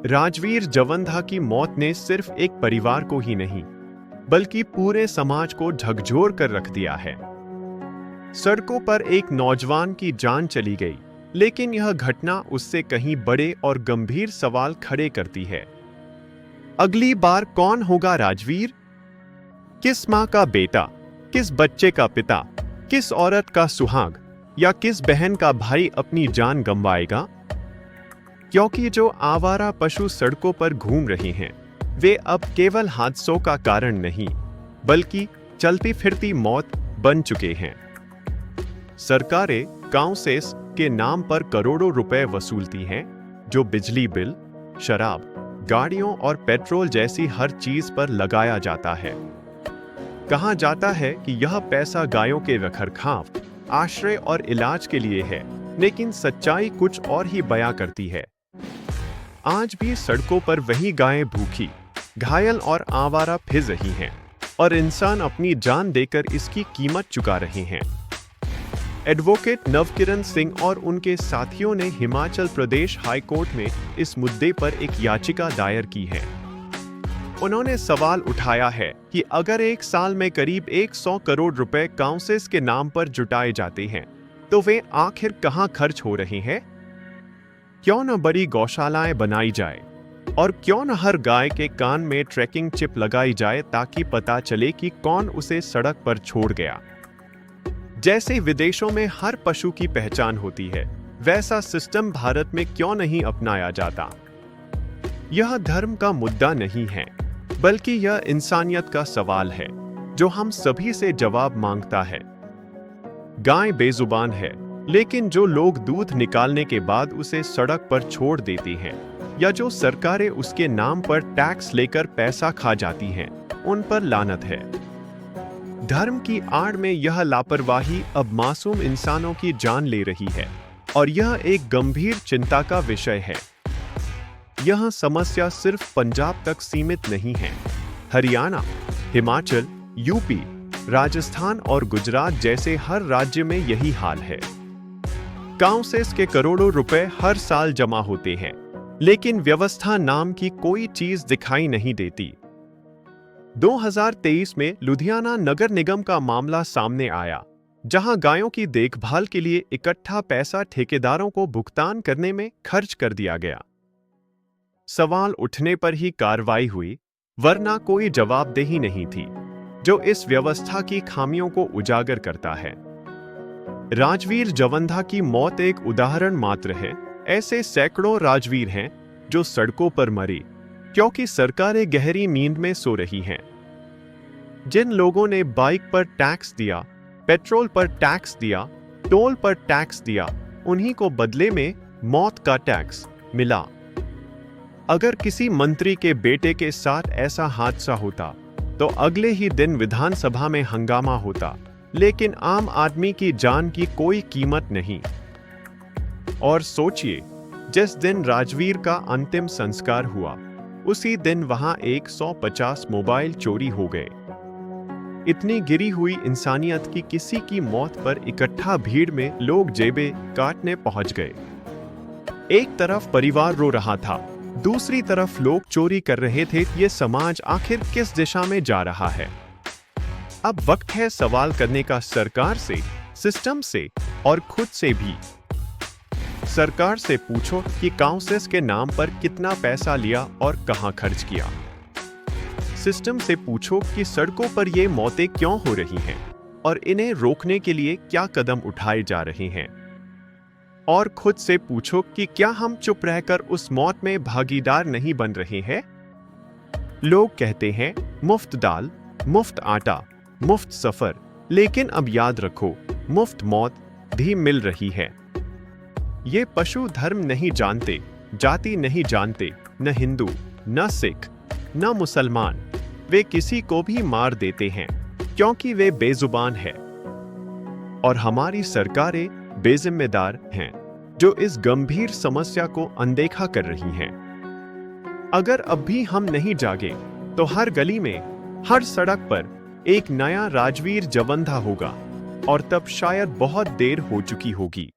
राजवीर जवंधा की मौत ने सिर्फ एक परिवार को ही नहीं, बल्कि पूरे समाज को झकझोर कर रख दिया है। सड़कों पर एक नौजवान की जान चली गई, लेकिन यह घटना उससे कहीं बड़े और गंभीर सवाल खड़े करती है। अगली बार कौन होगा राजवीर? किस मां का बेटा, किस बच्चे का पिता, किस औरत का सुहाग या किस बहन का भाई अपनी जान गंवाएगा? क्योंकि जो आवारा पशु सड़कों पर घूम रहे हैं, वे अब केवल हादसों का कारण नहीं, बल्कि चलती फिरती मौत बन चुके हैं। सरकारें काउंसेस के नाम पर करोड़ों रुपए वसूलती हैं, जो बिजली बिल, शराब, गाड़ियों और पेट्रोल जैसी हर चीज पर लगाया जाता है। कहा जाता है कि यह पैसा गायों के रखरखाव, आश्रय और इलाज के लिए है, लेकिन सच्चाई कुछ और ही बयां करती है। आज भी सड़कों पर वही गायें भूखी, घायल और आवारा फिर रही हैं, और इंसान अपनी जान देकर इसकी कीमत चुका रहे हैं। एडवोकेट नवकिरण सिंह और उनके साथियों ने हिमाचल प्रदेश हाई कोर्ट में इस मुद्दे पर एक याचिका दायर की है। उन्होंने सवाल उठाया है कि अगर एक साल में करीब 100 करोड़ रुपए काउंसिल्स के नाम पर जुटाए जाते हैं, तो वे आखिर कहां खर्च हो रहे हैं? क्यों न बड़ी गौशालाएं बनाई जाए, और क्यों न हर गाय के कान में ट्रैकिंग चिप लगाई जाए ताकि पता चले कि कौन उसे सड़क पर छोड़ गया। जैसे विदेशों में हर पशु की पहचान होती है, वैसा सिस्टम भारत में क्यों नहीं अपनाया जाता? यह धर्म का मुद्दा नहीं है, बल्कि यह इंसानियत का सवाल है, जो हम सभी से जवाब मांगता है। गाय बेजुबान है, लेकिन जो लोग दूध निकालने के बाद उसे सड़क पर छोड़ देती हैं, या जो सरकारें उसके नाम पर टैक्स लेकर पैसा खा जाती हैं, उन पर लानत है। धर्म की आड़ में यह लापरवाही अब मासूम इंसानों की जान ले रही है, और यह एक गंभीर चिंता का विषय है। यह समस्या सिर्फ पंजाब तक सीमित नहीं है। हरियाणा, हिमाचल, यूपी, राजस्थान और गुजरात जैसे हर राज्य में यही हाल है। काउंसिल्स के करोड़ों रुपए हर साल जमा होते हैं, लेकिन व्यवस्था नाम की कोई चीज दिखाई नहीं देती। 2023 में लुधियाना नगर निगम का मामला सामने आया, जहां गायों की देखभाल के लिए इकट्ठा पैसा ठेकेदारों को भुगतान करने में खर्च कर दिया गया। सवाल उठने पर ही कार्रवाई हुई, वरना कोई जवाबदेही नहीं थी, जो इस व्यवस्था की खामियों को उजागर करता है। राजवीर जवंधा की मौत एक उदाहरण मात्र है। ऐसे सैकड़ों राजवीर हैं जो सड़कों पर मरे क्योंकि सरकारें गहरी नींद में सो रही हैं। जिन लोगों ने बाइक पर टैक्स दिया, पेट्रोल पर टैक्स दिया, टोल पर टैक्स दिया, उन्हीं को बदले में मौत का टैक्स मिला। अगर किसी मंत्री के बेटे के साथ ऐसा हादसा होता, तो अगले ही दिन विधानसभा में हंगामा होता, लेकिन आम आदमी की जान की कोई कीमत नहीं। और सोचिए, जिस दिन राजवीर का अंतिम संस्कार हुआ, उसी दिन वहां 150 मोबाइल चोरी हो गए। इतनी गिरी हुई इंसानियत की किसी की मौत पर इकट्ठा भीड़ में लोग जेबें काटने पहुंच गए। एक तरफ परिवार रो रहा था, दूसरी तरफ लोग चोरी कर रहे थे। ये समाज आखिर किस दिशा में जा रहा है? अब वक्त है सवाल करने का, सरकार से, सिस्टम से और खुद से भी। सरकार से पूछो कि काउंसिल्स के नाम पर कितना पैसा लिया और कहां खर्च किया। सिस्टम से पूछो कि सड़कों पर ये मौतें क्यों हो रही हैं और इन्हें रोकने के लिए क्या कदम उठाए जा रहे हैं। और खुद से पूछो कि क्या हम चुप रहकर उस मौत में भागीदार नहीं बन रहे हैं। लोग कहते हैं मुफ्त दाल, मुफ्त आटा, मुफ्त सफर, लेकिन अब याद रखो, मुफ्त मौत भी मिल रही है। ये पशु धर्म नहीं जानते, जाति नहीं जानते, न हिंदू, न सिख, न मुसलमान। वे किसी को भी मार देते हैं क्योंकि वे बेजुबान हैं। और हमारी सरकारें बेजिम्मेदार हैं, जो इस गंभीर समस्या को अनदेखा कर रही हैं। अगर अब भी हम नहीं जागे, तो हर गली में, हर सड़क पर एक नया राजवीर जवंधा होगा, और तब शायद बहुत देर हो चुकी होगी।